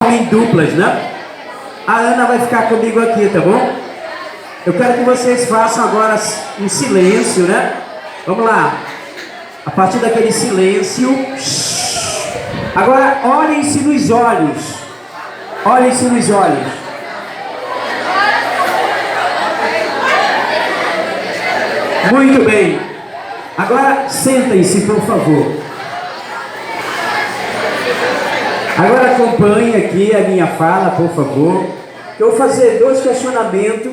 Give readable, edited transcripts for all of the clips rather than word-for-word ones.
formem duplas, né? A Ana vai ficar comigo aqui, tá bom? Eu quero que vocês façam agora um silêncio, né? Vamos lá. A partir daquele silêncio. Agora olhem-se nos olhos. Olhem-se nos olhos. Muito bem. Agora sentem-se, por favor. Agora acompanhe aqui a minha fala, por favor. Eu vou fazer 2 questionamentos.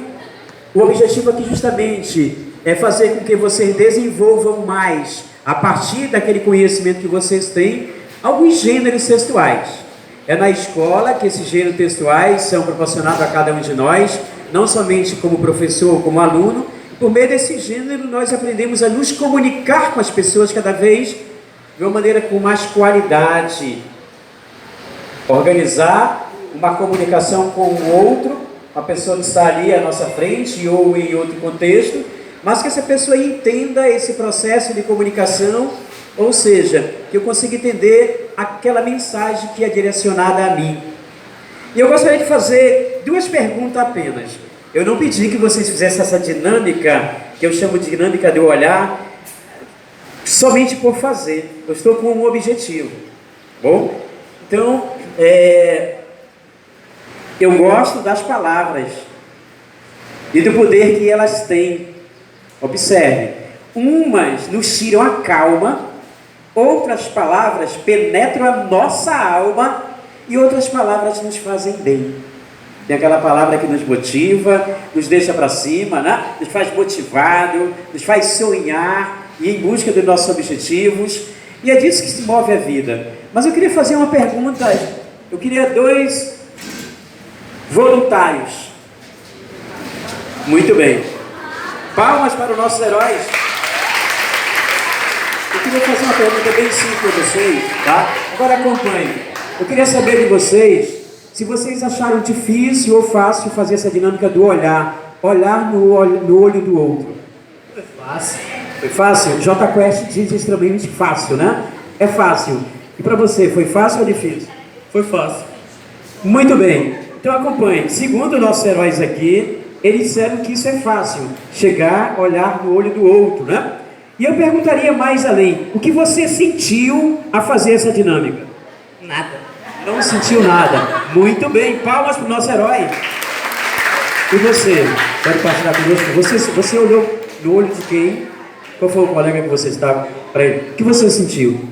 O objetivo aqui justamente é fazer com que vocês desenvolvam mais, a partir daquele conhecimento que vocês têm, alguns gêneros textuais. É na escola que esses gêneros textuais são proporcionados a cada um de nós, não somente como professor, como aluno. Por meio desse gênero, nós aprendemos a nos comunicar com as pessoas cada vez de uma maneira com mais qualidade. Organizar uma comunicação com o outro, a pessoa que está ali à nossa frente ou em outro contexto, mas que essa pessoa entenda esse processo de comunicação, ou seja, que eu consiga entender aquela mensagem que é direcionada a mim. E eu gostaria de fazer 2 perguntas apenas. Eu não pedi que vocês fizessem essa dinâmica, que eu chamo de dinâmica de olhar, somente por fazer. Eu estou com um objetivo. Bom? Então, eu gosto das palavras e do poder que elas têm. Observe, umas nos tiram a calma, outras palavras penetram a nossa alma e outras palavras nos fazem bem. Tem aquela palavra que nos motiva, nos deixa para cima, né? Nos faz motivado, nos faz sonhar e ir em busca dos nossos objetivos. E é disso que se move a vida. Mas eu queria fazer uma pergunta. Eu queria 2 voluntários. Muito bem. Palmas para os nossos heróis. Eu queria fazer uma pergunta bem simples para vocês, tá? Agora acompanhe. Eu queria saber de vocês se vocês acharam difícil ou fácil fazer essa dinâmica do olhar no olho do outro. Foi fácil. Foi fácil? J Quest diz extremamente fácil, né? É fácil. E para você, foi fácil ou difícil? Foi fácil. Muito bem. Então acompanhe. Segundo nossos heróis aqui, eles disseram que isso é fácil. Chegar, olhar no olho do outro, né? E eu perguntaria mais além. O que você sentiu a fazer essa dinâmica? Nada. Não sentiu nada. Muito bem. Palmas para o nosso herói. E você? Pode partilhar conosco. Você olhou no olho de quem? Qual foi o colega que você estava para ele? O que você sentiu?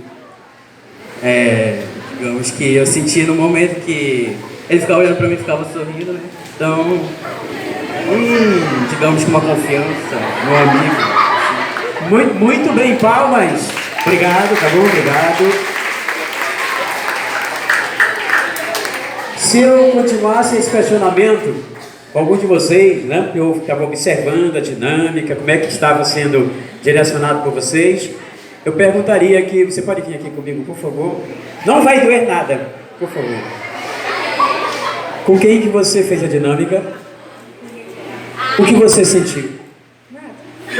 Digamos que eu senti no momento que ele ficava olhando para mim e ficava sorrindo, né? Então, digamos que uma confiança, um amigo. Muito bem, palmas. Obrigado, tá bom? Obrigado. Se eu continuasse esse questionamento com algum de vocês, né? Eu estava observando a dinâmica, como é que estava sendo direcionado por vocês. Eu perguntaria aqui, você pode vir aqui comigo, por favor? Não vai doer nada, por favor. Com quem que você fez a dinâmica? O que você sentiu?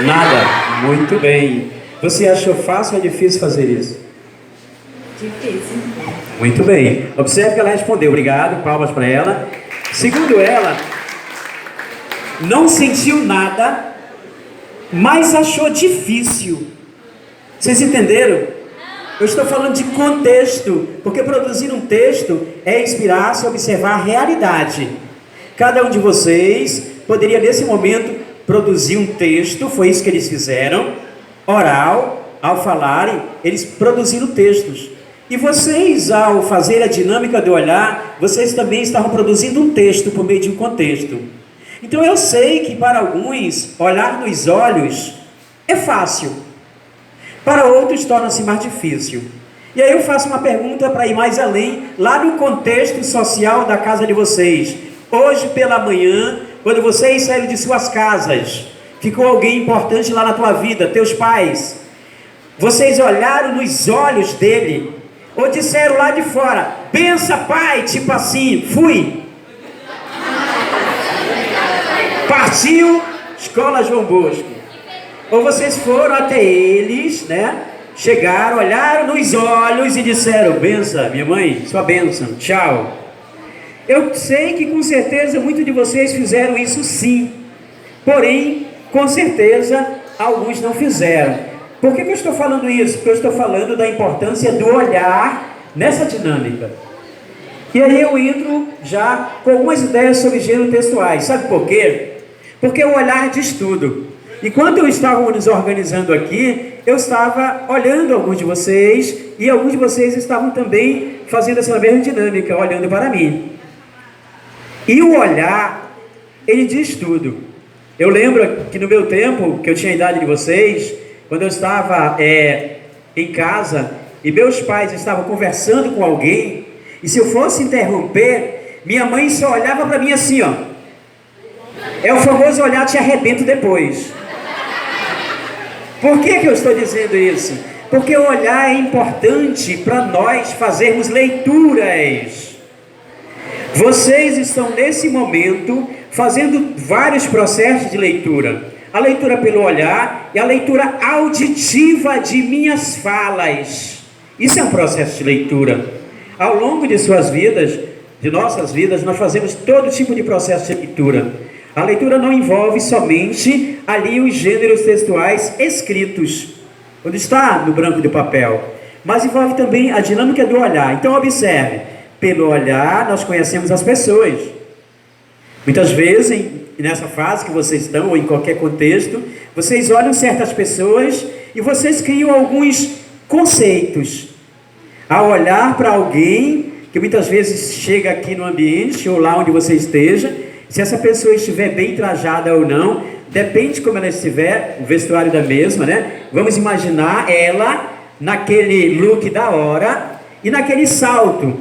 Nada. Muito bem. Você achou fácil ou difícil fazer isso? Difícil. Muito bem. Observe que ela respondeu. Obrigado, palmas para ela. Segundo ela, não sentiu nada, mas achou difícil. Vocês entenderam? Eu estou falando de contexto, porque produzir um texto é inspirar-se a observar a realidade. Cada um de vocês poderia nesse momento produzir um texto, foi isso que eles fizeram, oral, ao falarem, eles produziram textos. E vocês, ao fazer a dinâmica do olhar, vocês também estavam produzindo um texto por meio de um contexto. Então eu sei que para alguns, olhar nos olhos é fácil. Para outros torna-se mais difícil. E aí eu faço uma pergunta para ir mais além, lá no contexto social da casa de vocês. Hoje pela manhã, quando vocês saíram de suas casas, ficou alguém importante lá na tua vida, teus pais. Vocês olharam nos olhos dele, ou disseram lá de fora, bença pai, tipo assim, fui. Partiu, Escola João Bosco. Ou vocês foram até eles, né? Chegaram, olharam nos olhos e disseram, benção, minha mãe, sua bênção, tchau. Eu sei que com certeza muitos de vocês fizeram isso sim, porém, com certeza, alguns não fizeram. Por que eu estou falando isso? Porque eu estou falando da importância do olhar nessa dinâmica. E aí eu entro já com algumas ideias sobre gênero textuais. Sabe por quê? Porque o olhar diz tudo. Enquanto eu estava nos organizando aqui, eu estava olhando alguns de vocês, e alguns de vocês estavam também fazendo essa mesma dinâmica, olhando para mim. E o olhar, ele diz tudo. Eu lembro que no meu tempo, que eu tinha a idade de vocês, quando eu estava em casa, e meus pais estavam conversando com alguém, e se eu fosse interromper, minha mãe só olhava para mim assim, ó. É o famoso olhar te arrebento depois. Por que eu estou dizendo isso? Porque o olhar é importante para nós fazermos leituras. Vocês estão nesse momento fazendo vários processos de leitura. A leitura pelo olhar e a leitura auditiva de minhas falas. Isso é um processo de leitura. Ao longo de suas vidas, de nossas vidas, nós fazemos todo tipo de processo de leitura. A leitura não envolve somente ali os gêneros textuais escritos, onde está no branco do papel, mas envolve também a dinâmica do olhar. Então observe, pelo olhar nós conhecemos as pessoas. Muitas vezes, nessa fase que vocês estão, ou em qualquer contexto, vocês olham certas pessoas e vocês criam alguns conceitos. Ao olhar para alguém, que muitas vezes chega aqui no ambiente, ou lá onde você esteja, se essa pessoa estiver bem trajada ou não, depende de como ela estiver, o vestuário da mesma, né? Vamos imaginar ela naquele look da hora e naquele salto,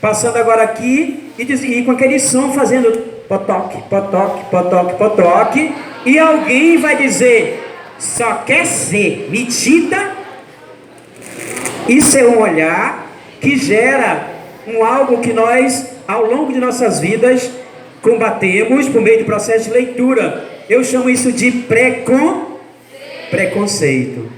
passando agora aqui e com aquele som fazendo potoque, potoque, potoque, potoque, e alguém vai dizer, só quer ser metida. Isso é um olhar que gera algo que nós, ao longo de nossas vidas, combatemos por meio do processo de leitura. Eu chamo isso de preconceito.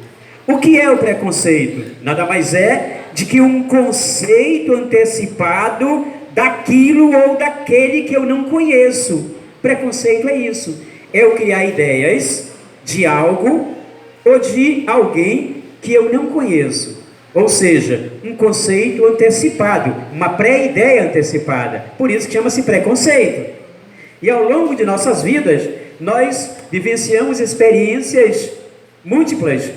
O que é o preconceito? Nada mais é de que um conceito antecipado daquilo ou daquele que eu não conheço. Preconceito é isso. Eu criar ideias de algo ou de alguém que eu não conheço. Ou seja, um conceito antecipado, uma pré-ideia antecipada. Por isso que chama-se preconceito. E ao longo de nossas vidas, nós vivenciamos experiências múltiplas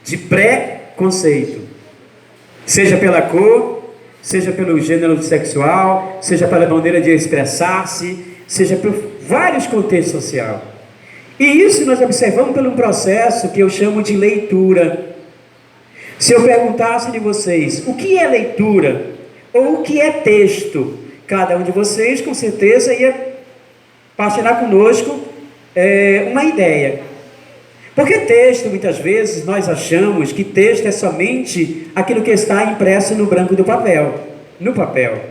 de pré-conceito. Seja pela cor, seja pelo gênero sexual, seja pela maneira de expressar-se, seja por vários contextos sociais. E isso nós observamos por um processo que eu chamo de leitura. Se eu perguntasse de vocês, o que é leitura? Ou o que é texto? Cada um de vocês, com certeza, ia partilhar conosco uma ideia. Porque texto, muitas vezes, nós achamos que texto é somente aquilo que está impresso no branco do papel. No papel.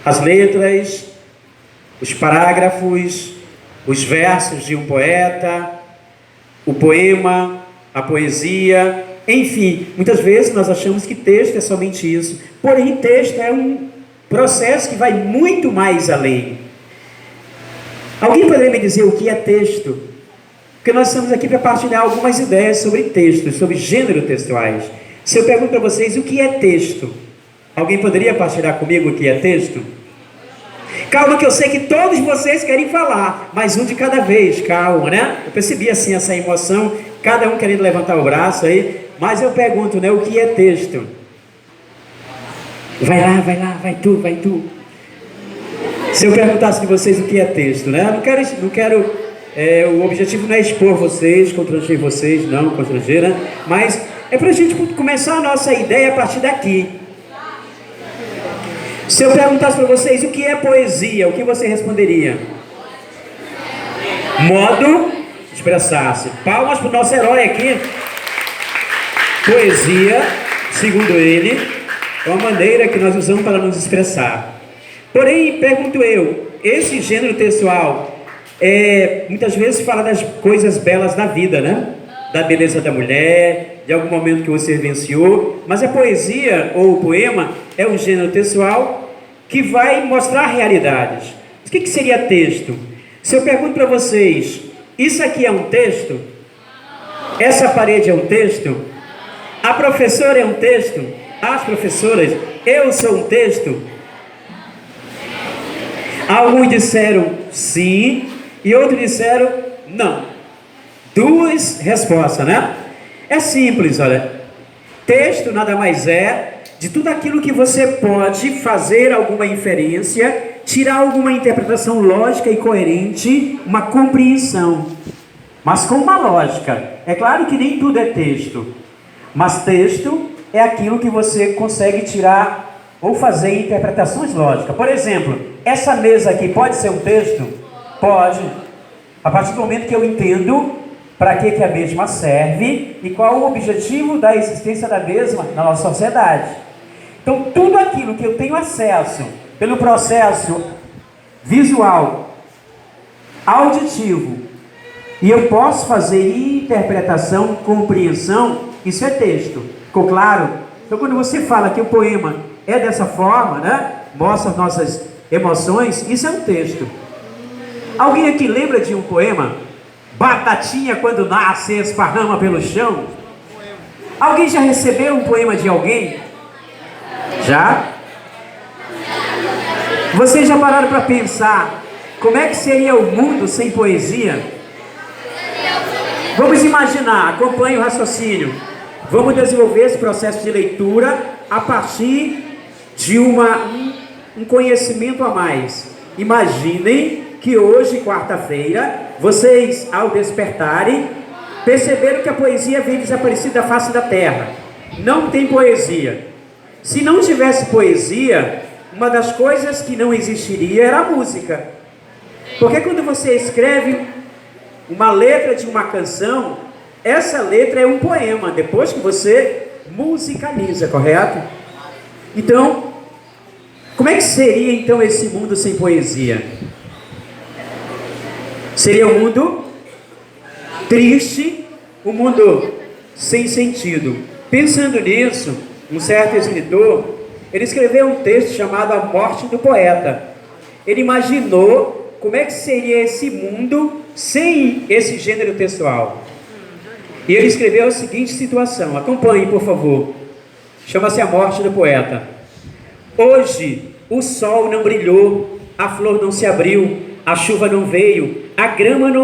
As letras, os parágrafos, os versos de um poeta, o poema, a poesia. Enfim, muitas vezes nós achamos que texto é somente isso. Porém, texto é um processo que vai muito mais além. Alguém poderia me dizer o que é texto? Porque nós estamos aqui para partilhar algumas ideias sobre textos, sobre gêneros textuais. Se eu pergunto para vocês o que é texto, alguém poderia partilhar comigo o que é texto? Calma que eu sei que todos vocês querem falar, mas um de cada vez, calma, né? Eu percebi assim essa emoção, cada um querendo levantar o braço aí, mas eu pergunto, né, o que é texto? Vai lá, vai tu. Se eu perguntasse de vocês o que é texto, né? Não quero o objetivo não é expor vocês, constranger vocês, não, constranger, né? Mas é para a gente começar a nossa ideia a partir daqui. Se eu perguntasse para vocês o que é poesia, o que você responderia? Modo de expressar-se. Palmas para o nosso herói aqui. Poesia, segundo ele, é uma maneira que nós usamos para nos expressar. Porém, pergunto eu, esse gênero textual muitas vezes fala das coisas belas da vida, né? Da beleza da mulher, de algum momento que você vivenciou. Mas a poesia ou o poema é um gênero textual que vai mostrar realidades. O que seria texto? Se eu pergunto para vocês, isso aqui é um texto? Essa parede é um texto? A professora é um texto? As professoras, eu sou um texto? Alguns disseram sim e outros disseram não. Duas respostas, né? É simples, olha. Texto nada mais é de tudo aquilo que você pode fazer alguma inferência, tirar alguma interpretação lógica e coerente, uma compreensão, mas com uma lógica. É claro que nem tudo é texto, mas texto é aquilo que você consegue tirar ou fazer interpretações lógicas. Por exemplo, essa mesa aqui pode ser um texto? Pode. A partir do momento que eu entendo para que a mesma serve e qual o objetivo da existência da mesma na nossa sociedade. Então, tudo aquilo que eu tenho acesso pelo processo visual, auditivo, e eu posso fazer interpretação, compreensão, isso é texto. Ficou claro? Então, quando você fala que o poema é dessa forma, né? Mostra as nossas emoções, isso é um texto. Alguém aqui lembra de um poema? Batatinha quando nasce esparrama pelo chão. Alguém já recebeu um poema de alguém? Já? Vocês já pararam para pensar como é que seria o mundo sem poesia? Vamos imaginar, acompanhe o raciocínio. Vamos desenvolver esse processo de leitura a partir de um conhecimento a mais. Imaginem que hoje, quarta-feira, vocês, ao despertarem, perceberam que a poesia veio desaparecer da face da terra. Não tem poesia. Se não tivesse poesia, uma das coisas que não existiria era a música. Porque quando você escreve uma letra de uma canção, essa letra é um poema, depois que você musicaliza, correto? Então, como é que seria então esse mundo sem poesia? Seria um mundo triste, um mundo sem sentido. Pensando nisso, um certo escritor, ele escreveu um texto chamado A Morte do Poeta. Ele imaginou como é que seria esse mundo sem esse gênero textual. E ele escreveu a seguinte situação, acompanhe por favor. Chama-se A Morte do Poeta. Hoje o sol não brilhou, a flor não se abriu, a chuva não veio, a grama não